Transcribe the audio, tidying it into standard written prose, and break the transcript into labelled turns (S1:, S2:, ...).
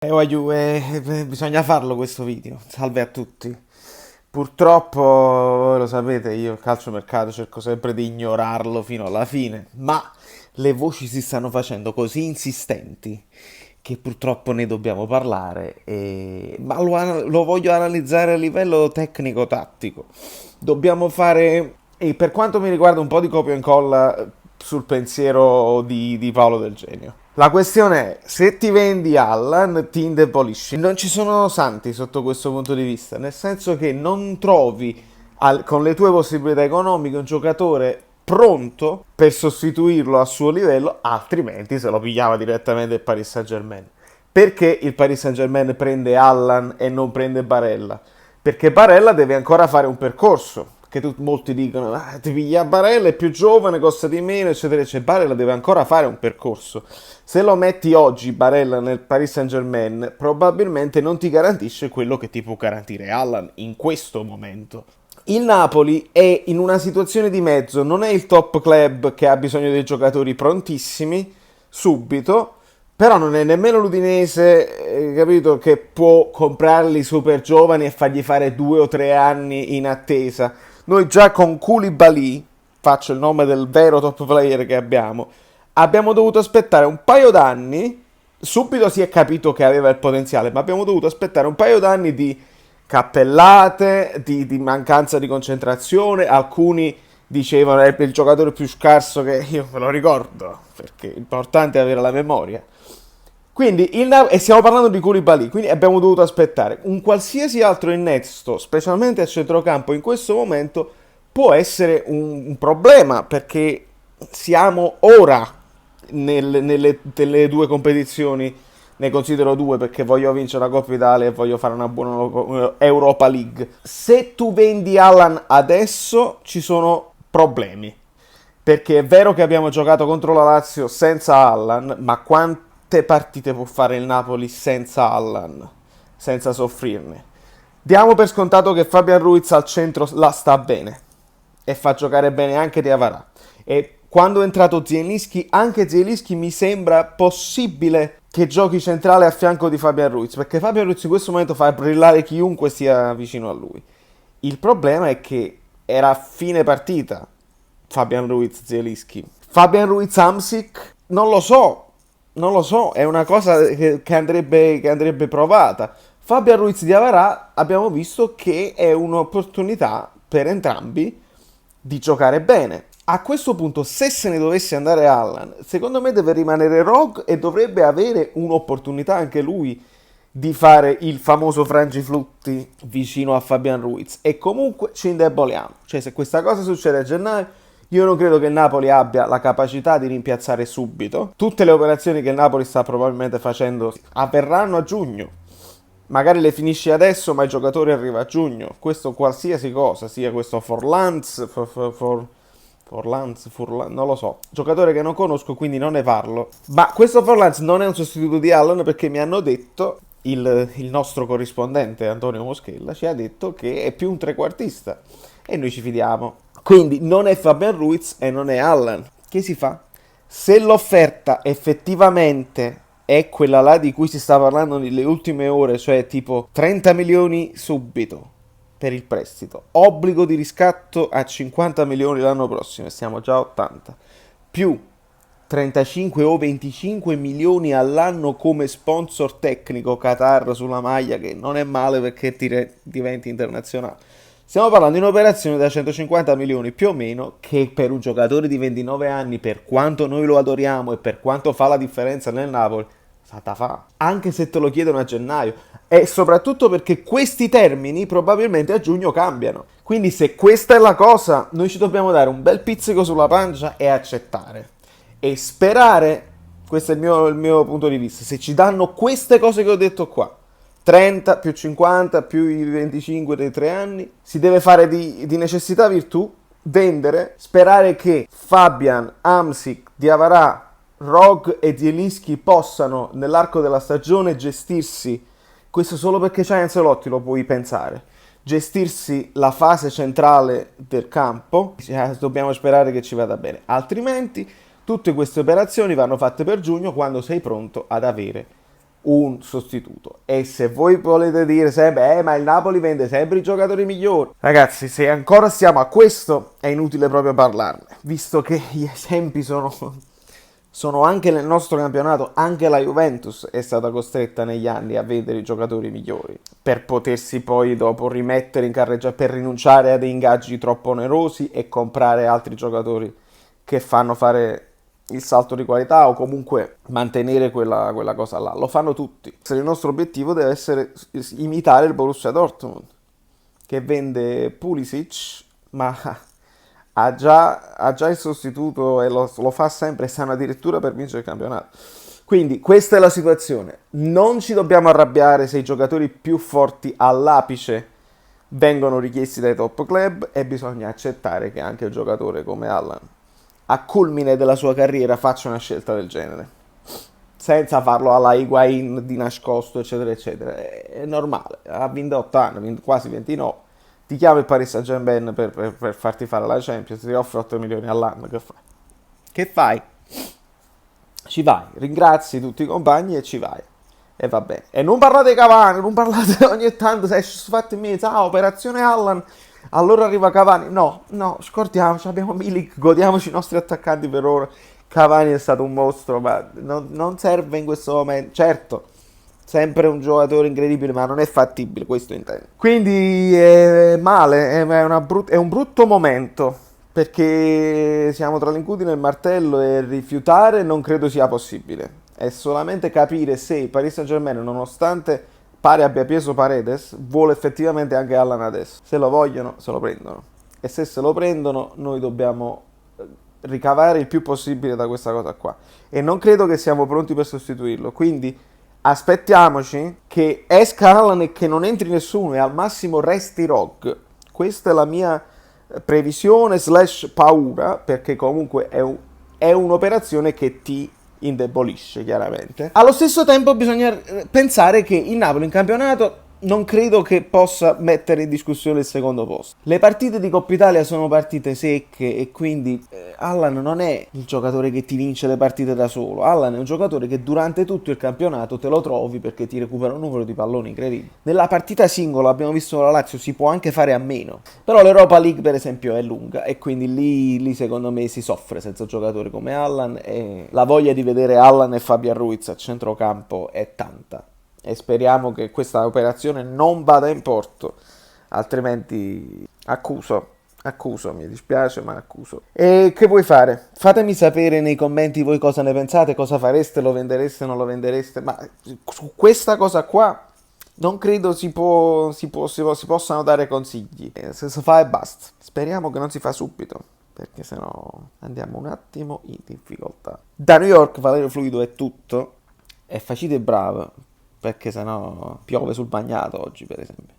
S1: Bisogna farlo questo video. Salve a tutti. Purtroppo, voi lo sapete, io il calciomercato cerco sempre di ignorarlo fino alla fine, ma le voci si stanno facendo così insistenti che purtroppo ne dobbiamo parlare, ma lo voglio analizzare a livello tecnico-tattico. Dobbiamo fare, e per quanto mi riguarda, un po' di copia e incolla sul pensiero di Paolo Del Genio. La questione è, se ti vendi Allan, ti indebolisci. Non ci sono santi sotto questo punto di vista, nel senso che non trovi con le tue possibilità economiche un giocatore pronto per sostituirlo a suo livello, altrimenti se lo pigliava direttamente il Paris Saint-Germain. Perché il Paris Saint-Germain prende Allan e non prende Barella? Perché Barella deve ancora fare un percorso. Che molti dicono, ti piglia Barella, è più giovane, costa di meno, eccetera, eccetera. Barella deve ancora fare un percorso. Se lo metti oggi Barella nel Paris Saint-Germain, probabilmente non ti garantisce quello che ti può garantire Allan in questo momento. Il Napoli è in una situazione di mezzo, non è il top club che ha bisogno dei giocatori prontissimi, subito, però non è nemmeno l'Udinese, capito, che può comprarli super giovani e fargli fare 2 o 3 anni in attesa. Noi già con Koulibaly, faccio il nome del vero top player che abbiamo dovuto aspettare un paio d'anni, subito si è capito che aveva il potenziale, ma abbiamo dovuto aspettare un paio d'anni di cappellate, di mancanza di concentrazione, alcuni dicevano è il giocatore più scarso che io me lo ricordo, perché è importante avere la memoria. Quindi e stiamo parlando di Koulibaly, quindi abbiamo dovuto aspettare. Un qualsiasi altro innesto, specialmente a centrocampo in questo momento, può essere un problema, perché siamo ora nelle due competizioni, ne considero due perché voglio vincere la Coppa Italia e voglio fare una buona Europa League. Se tu vendi Allan adesso ci sono problemi, perché è vero che abbiamo giocato contro la Lazio senza Allan, ma quante partite può fare il Napoli senza Allan, senza soffrirne? Diamo per scontato che Fabian Ruiz al centro la sta bene e fa giocare bene anche Diawara. E quando è entrato Zielinski, anche Zielinski mi sembra possibile che giochi centrale a fianco di Fabian Ruiz, perché Fabian Ruiz in questo momento fa brillare chiunque sia vicino a lui. Il problema è che era a fine partita Fabian Ruiz Zielinski. Fabian Ruiz Hamsik non lo so, è una cosa che andrebbe provata. Fabian Ruiz Diawara abbiamo visto che è un'opportunità per entrambi di giocare bene. A questo punto, se ne dovesse andare Allan, secondo me deve rimanere Rogue e dovrebbe avere un'opportunità anche lui di fare il famoso frangiflutti vicino a Fabian Ruiz. E comunque ci indeboliamo. Cioè, se questa cosa succede a gennaio, io non credo che il Napoli abbia la capacità di rimpiazzare subito. Tutte le operazioni che il Napoli sta probabilmente facendo avverranno a giugno. Magari le finisci adesso, ma il giocatore arriva a giugno. Questo qualsiasi cosa, sia questo Forlans, non lo so. Giocatore che non conosco, quindi non ne parlo. Ma questo Forlans non è un sostituto di Allan, perché mi hanno detto, il nostro corrispondente Antonio Moschella ci ha detto che è più un trequartista. E noi ci fidiamo. Quindi non è Fabian Ruiz e non è Allan. Che si fa? Se l'offerta effettivamente è quella là di cui si sta parlando nelle ultime ore, cioè tipo 30 milioni subito per il prestito, obbligo di riscatto a 50 milioni l'anno prossimo, e siamo già a 80, più 35 o 25 milioni all'anno come sponsor tecnico Qatar sulla maglia, che non è male perché diventi internazionale. Stiamo parlando di un'operazione da 150 milioni più o meno, che per un giocatore di 29 anni, per quanto noi lo adoriamo e per quanto fa la differenza nel Napoli, stata fa. Anche se te lo chiedono a gennaio. E soprattutto perché questi termini probabilmente a giugno cambiano. Quindi se questa è la cosa, noi ci dobbiamo dare un bel pizzico sulla pancia e accettare. E sperare, questo è il mio punto di vista, se ci danno queste cose che ho detto qua, 30 più 50 più i 25 dei 3 anni, si deve fare di necessità virtù, vendere, sperare che Fabian, Hamsik, Diawara, Rogue e Zielinski possano nell'arco della stagione gestirsi, questo solo perché c'è Ancelotti lo puoi pensare, gestirsi la fase centrale del campo. Dobbiamo sperare che ci vada bene, altrimenti tutte queste operazioni vanno fatte per giugno, quando sei pronto ad avere un sostituto. E se voi volete dire sempre, ma il Napoli vende sempre i giocatori migliori, ragazzi, se ancora stiamo a questo, è inutile proprio parlarne, visto che gli esempi sono anche nel nostro campionato. Anche la Juventus è stata costretta negli anni a vendere i giocatori migliori per potersi poi dopo rimettere in carreggiata, per rinunciare a dei ingaggi troppo onerosi e comprare altri giocatori che fanno fare il salto di qualità o comunque mantenere quella cosa là. Lo fanno tutti. Il nostro obiettivo deve essere imitare il Borussia Dortmund, che vende Pulisic, ma ha già il sostituto e lo fa sempre, e stanno addirittura per vincere il campionato. Quindi questa è la situazione. Non ci dobbiamo arrabbiare se i giocatori più forti all'apice vengono richiesti dai top club, e bisogna accettare che anche un giocatore come Allan a culmine della sua carriera faccia una scelta del genere, senza farlo alla Higuain di nascosto, eccetera eccetera. È normale, ha 28 anni, quasi 29, ti chiama il Paris Saint-Germain per farti fare la Champions, ti offre 8 milioni all'anno, che fai? Che fai? Ci vai, ringrazi tutti i compagni e ci vai. E va bene. E non parlate Cavani, non parlate ogni tanto, se esce fatto in mezzo, operazione Allan, allora arriva Cavani. No, no, scordiamoci, abbiamo Milik, godiamoci i nostri attaccanti per ora. Cavani è stato un mostro, ma non serve in questo momento. Certo, sempre un giocatore incredibile, ma non è fattibile, questo intendo. Quindi è male, è un brutto momento, perché siamo tra l'incudine e il martello, e rifiutare non credo sia possibile. È solamente capire se il Paris Saint-Germain, nonostante pare abbia preso Paredes, vuole effettivamente anche Allan adesso. Se lo vogliono, se lo prendono. E se lo prendono, noi dobbiamo ricavare il più possibile da questa cosa qua. E non credo che siamo pronti per sostituirlo. Quindi aspettiamoci che esca Allan e che non entri nessuno, e al massimo resti Rog. Questa è la mia previsione / paura, perché comunque è un'operazione che ti indebolisce chiaramente. Allo stesso tempo bisogna pensare che il Napoli in campionato non credo che possa mettere in discussione il secondo posto. Le partite di Coppa Italia sono partite secche, e quindi Allan non è il giocatore che ti vince le partite da solo. Allan è un giocatore che durante tutto il campionato te lo trovi, perché ti recupera un numero di palloni incredibile. Nella partita singola, abbiamo visto la Lazio, si può anche fare a meno, però l'Europa League per esempio è lunga, e quindi lì secondo me si soffre senza un giocatore come Allan, e la voglia di vedere Allan e Fabian Ruiz a centrocampo è tanta. E speriamo che questa operazione non vada in porto, altrimenti accuso, mi dispiace ma accuso. E che vuoi fare? Fatemi sapere nei commenti voi cosa ne pensate, cosa fareste, lo vendereste, non lo vendereste, ma su questa cosa qua non credo si possano dare consigli. Se si fa e basta. Speriamo che non si fa subito, perché sennò andiamo un attimo in difficoltà. Da New York, Valerio Fluido è tutto, e facite bravo, perché sennò piove sul bagnato oggi, per esempio.